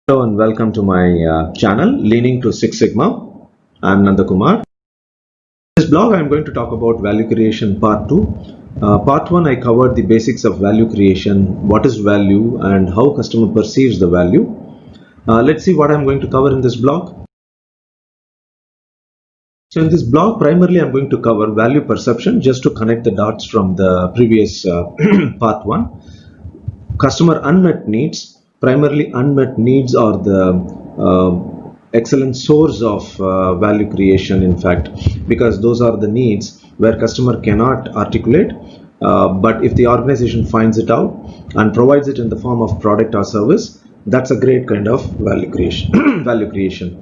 Hello and welcome to my channel Leaning to Six Sigma. I'm Nanda Kumar. In this blog I'm going to talk about value creation part 2. Part 1 I covered the basics of value creation, what is value and how customer perceives the value. Let's see what I'm going to cover in this blog. So in this blog primarily I'm going to cover value perception just to connect the dots from the previous part 1. Customer unmet needs. Primarily unmet needs are the excellent source of value creation, in fact, because those are the needs where customer cannot articulate, but if the organization finds it out and provides it in the form of product or service, that's a great kind of value creation. Value creation.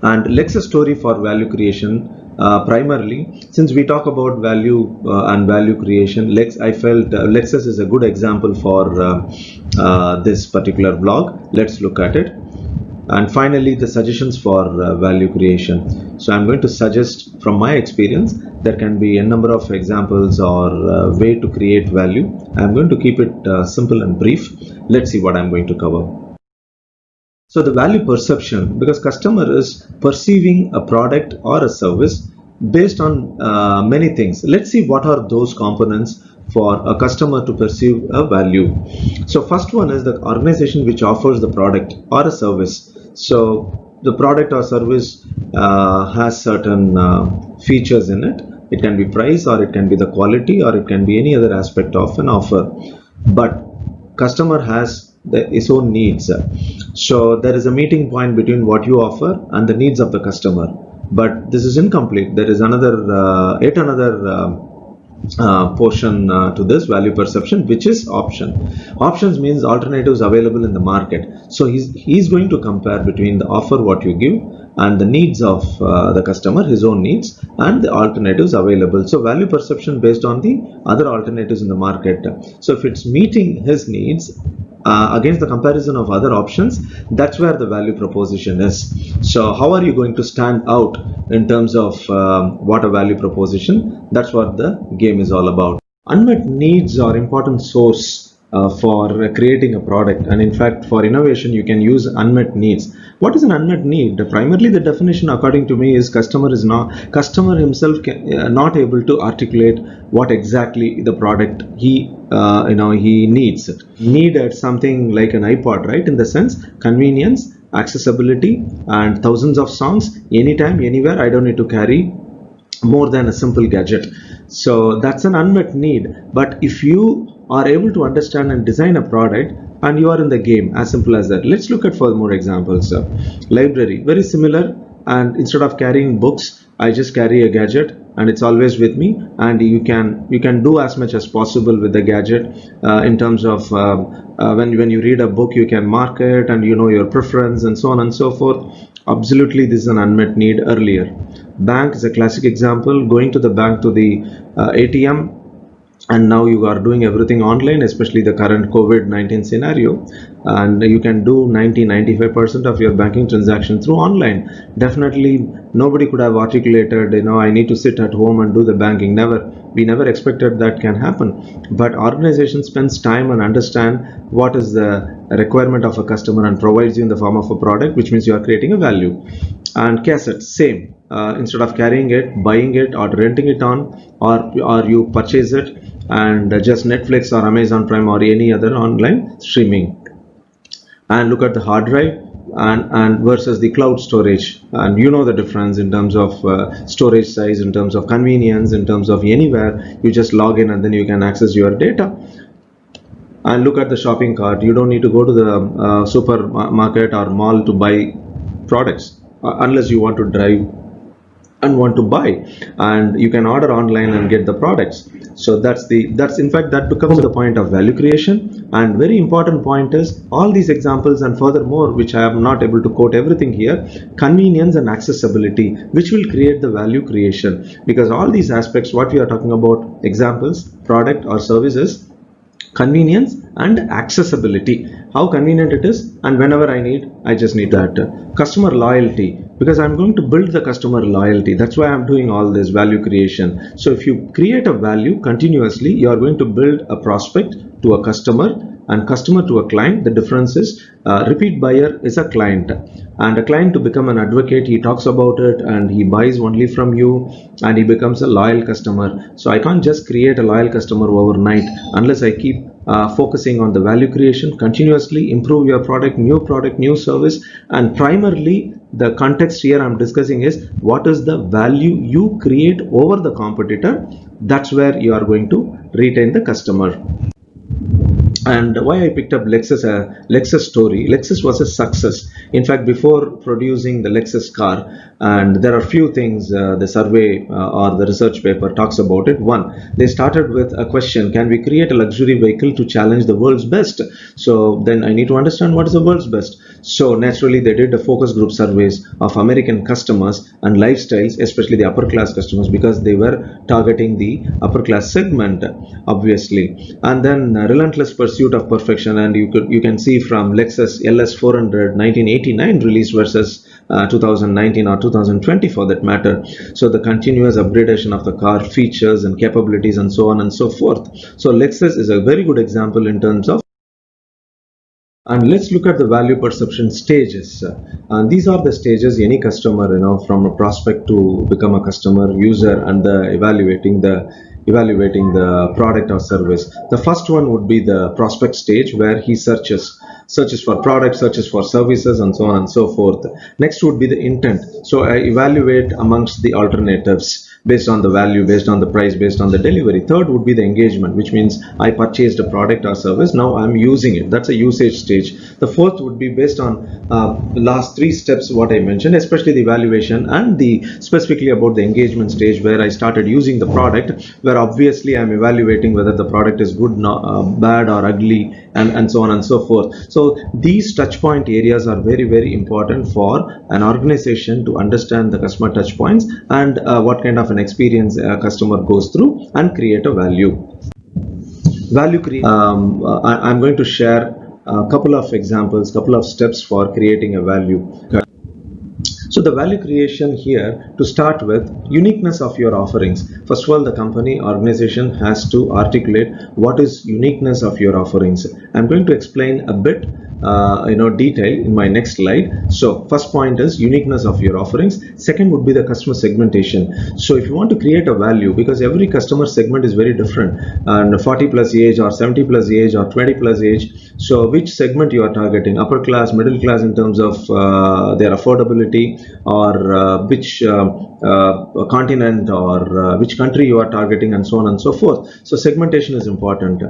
And Lexus story for value creation. Primarily, since we talk about value and value creation, I felt Lexus is a good example for this particular blog. Let's look at it. And finally, the suggestions for value creation. So I'm going to suggest from my experience, there can be a number of examples or way to create value. I'm going to keep it simple and brief. Let's see what I'm going to cover. So the value perception, because customer is perceiving a product or a service based on many things. Let's see what are those components for a customer to perceive a value. So first one is the organization which offers the product or a service. So the product or service has certain features in it. It can be price, or it can be the quality, or it can be any other aspect of an offer. But customer has his own needs. So there is a meeting point between what you offer and the needs of the customer. But this is incomplete. There is yet another portion to this value perception, which is option. Options means alternatives available in the market. So he's going to compare between the offer what you give and the needs of the customer, his own needs, and the alternatives available. So value perception based on the other alternatives in the market. So if it's meeting his needs against the comparison of other options, that's where the value proposition is. So how are you going to stand out in terms of what a value proposition? That's what the game is all about. Unmet needs are important source for creating a product, and in fact for innovation you can use unmet needs. What is an unmet need? Primarily the definition according to me is customer himself not able to articulate what exactly the product he needs. Needed something like an iPod, right? In the sense convenience, accessibility, and thousands of songs anytime, anywhere. I don't need to carry more than a simple gadget. So that's an unmet need. But if you are able to understand and design a product, and you are in the game, as simple as that. Let's look at for more examples. Library, very similar, and instead of carrying books, I just carry a gadget and it's always with me, and you can do as much as possible with the gadget in terms of when you read a book, you can mark it and you know your preference and so on and so forth. Absolutely, this is an unmet need earlier. Bank is a classic example. Going to the bank, to the ATM, and now you are doing everything online, especially the current COVID-19 scenario, and you can do 90-95% of your banking transaction through online. Definitely nobody could have articulated, I need to sit at home and do the banking. We never expected that can happen. But organization spends time and understand what is the requirement of a customer and provides you in the form of a product, which means you are creating a value. And cassette, same. Instead of carrying it, buying it or renting it on, or you purchase it and just Netflix or Amazon Prime or any other online streaming. And look at the hard drive and versus the cloud storage, and you know the difference in terms of storage size, in terms of convenience, in terms of anywhere you just log in and then you can access your data. And look at the shopping cart. You don't need to go to the supermarket or mall to buy products unless you want to drive and want to buy, and you can order online and get the products. So that's in fact that becomes the point of value creation. And very important point is all these examples and furthermore, which I am not able to quote everything here, convenience and accessibility, which will create the value creation, because all these aspects what we are talking about, examples, product or services, convenience and accessibility, how convenient it is, and whenever I need, I just need that. Customer loyalty, because I'm going to build the customer loyalty. That's why I'm doing all this value creation. So if you create a value continuously, you are going to build a prospect to a customer and customer to a client, the difference is repeat buyer is a client, and a client to become an advocate, he talks about it and he buys only from you and he becomes a loyal customer. So I can't just create a loyal customer overnight unless I keep focusing on the value creation, continuously improve your product, new service, and primarily the context here I'm discussing is what is the value you create over the competitor. That's where you are going to retain the customer. And why I picked up Lexus story. Lexus was a success. In fact, before producing the Lexus car, and there are few things the survey or the research paper talks about it. One, they started with a question: can we create a luxury vehicle to challenge the world's best? So then I need to understand what is the world's best. So naturally, they did a focus group surveys of American customers and lifestyles, especially the upper class customers, because they were targeting the upper class segment, obviously. And then relentless pursuit of perfection, and you can see from Lexus LS 400 1989 release versus 2019 or 2020 for that matter. So the continuous upgradation of the car features and capabilities and so on and so forth. So Lexus is a very good example in terms of. And let's look at the value perception stages. And these are the stages any customer, from a prospect to become a customer, user, and evaluating the product or service. The first one would be the prospect stage, where he searches for products, searches for services, and so on and so forth. Next would be the intent. So I evaluate amongst the alternatives based on the value, based on the price, based on the delivery. Third would be the engagement, which means I purchased a product or service, now I'm using it. That's a usage stage. The fourth would be based on the last three steps what I mentioned, especially the evaluation and specifically about the engagement stage, where I started using the product, where obviously I'm evaluating whether the product is good, bad or ugly, and so on and so forth. So these touch point areas are very, very important for an organization to understand the customer touch points and what kind of an experience a customer goes through and create a value. I'm going to share a couple of examples, couple of steps for creating a value. So the value creation here, to start with, uniqueness of your offerings. First of all, the company organization has to articulate what is uniqueness of your offerings. I'm going to explain a bit detail in my next slide. So first point is uniqueness of your offerings. Second would be the customer segmentation. So if you want to create a value, because every customer segment is very different, and 40 plus age or 70 plus age or 20 plus age, so which segment you are targeting, upper class, middle class in terms of their affordability, or which continent or which country you are targeting, and so on and so forth. So segmentation is important.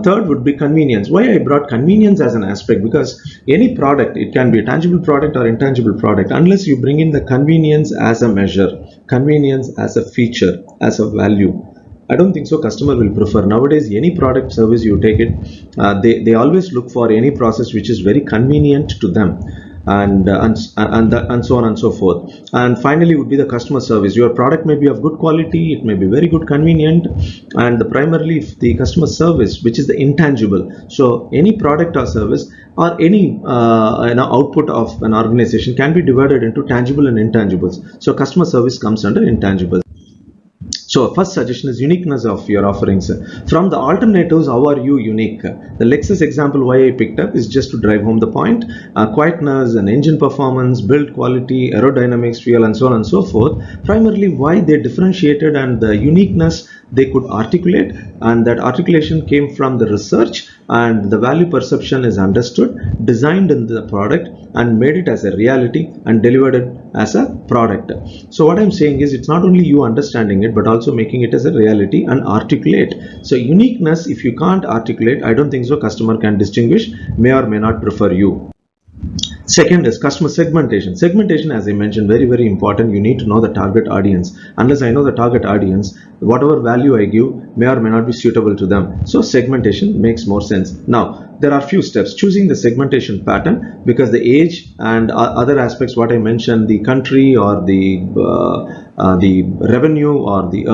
Third would be convenience. Why I brought convenience as an aspect? Because any product, it can be a tangible product or intangible product, unless you bring in the convenience as a measure, convenience as a feature, as a value, I don't think so customer will prefer. Nowadays, any product service you take it, they always look for any process which is very convenient to them. And so on and so forth. And finally would be the customer service. Your product may be of good quality, it may be very good, convenient, and primarily the customer service, which is the intangible. So any product or service or any output of an organization can be divided into tangible and intangibles. So customer service comes under intangibles. So first suggestion is uniqueness of your offerings. From the alternatives, how are you unique? The Lexus example why I picked up is just to drive home the point. Quietness and engine performance, build quality, aerodynamics, fuel, and so on and so forth. Primarily why they differentiated and the uniqueness they could articulate, and that articulation came from the research, and the value perception is understood, designed in the product, and made it as a reality and delivered it as a product. So what I'm saying is, it's not only you understanding it, but also making it as a reality and articulate. So uniqueness, if you can't articulate, I don't think so customer can distinguish, may or may not prefer you. Second is customer segmentation. Segmentation, as I mentioned, very, very important. You need to know the target audience. Unless I know the target audience, whatever value I give may or may not be suitable to them. So segmentation makes more sense. Now, there are few steps. Choosing the segmentation pattern, because the age and other aspects, what I mentioned, the country or the revenue or the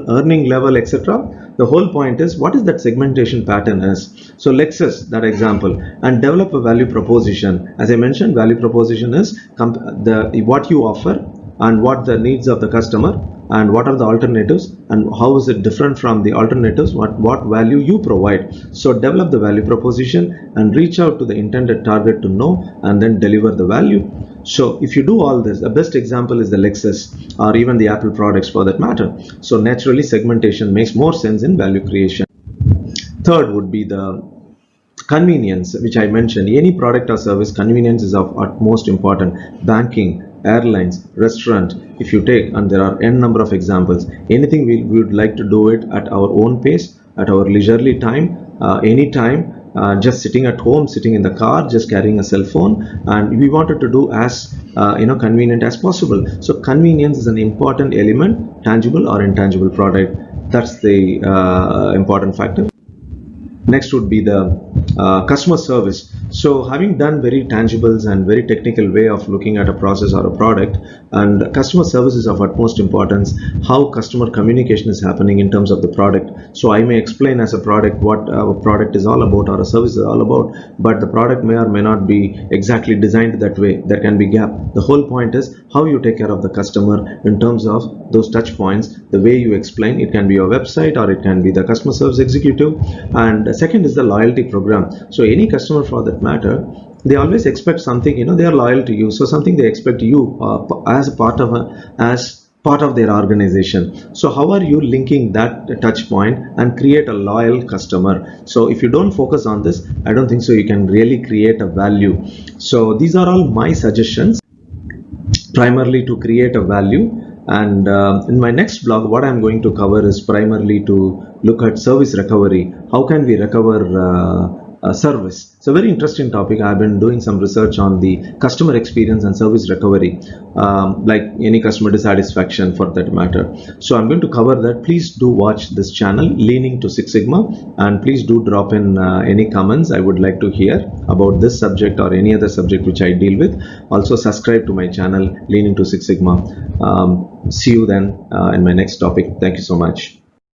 earning level, etc. The whole point is, what is that segmentation pattern is. So Lexus, that example, and develop a value proposition. As I mentioned, value proposition is what you offer and what the needs of the customer and what are the alternatives and how is it different from the alternatives, what value you provide. So develop the value proposition and reach out to the intended target to know and then deliver the value. So if you do all this, the best example is the Lexus or even the Apple products for that matter. So naturally segmentation makes more sense in value creation. Third would be the convenience, which I mentioned. Any product or service, convenience is of utmost important. Banking, airlines, restaurant, if you take, and there are n number of examples, anything we would like to do it at our own pace, at our leisurely time, anytime, just sitting at home, sitting in the car, just carrying a cell phone, and we wanted to do as convenient as possible. So convenience is an important element, tangible or intangible product. That's the important factor. Next would be the customer service. So having done very tangibles and very technical way of looking at a process or a product, and customer service is of utmost importance, how customer communication is happening in terms of the product. So I may explain as a product what a product is all about or a service is all about, but the product may or may not be exactly designed that way. There can be gap. The whole point is how you take care of the customer in terms of those touch points, the way you explain. It can be your website or it can be the customer service executive. And second is the loyalty program. So any customer for that matter, they always expect something, they are loyal to you, so something they expect you as part of their organization. So how are you linking that touch point and create a loyal customer? So if you don't focus on this, I don't think so you can really create a value. So these are all my suggestions, primarily to create a value. And in my next blog, what I'm going to cover is primarily to look at service recovery. How can we recover service? It's a very interesting topic. I've been doing some research on the customer experience and service recovery, like any customer dissatisfaction for that matter. So I'm going to cover that. Please do watch this channel, Leaning to Six Sigma, and please do drop in any comments I would like to hear about this subject or any other subject which I deal with. Also subscribe to my channel, Leaning to Six Sigma. See you then in my next topic. Thank you so much.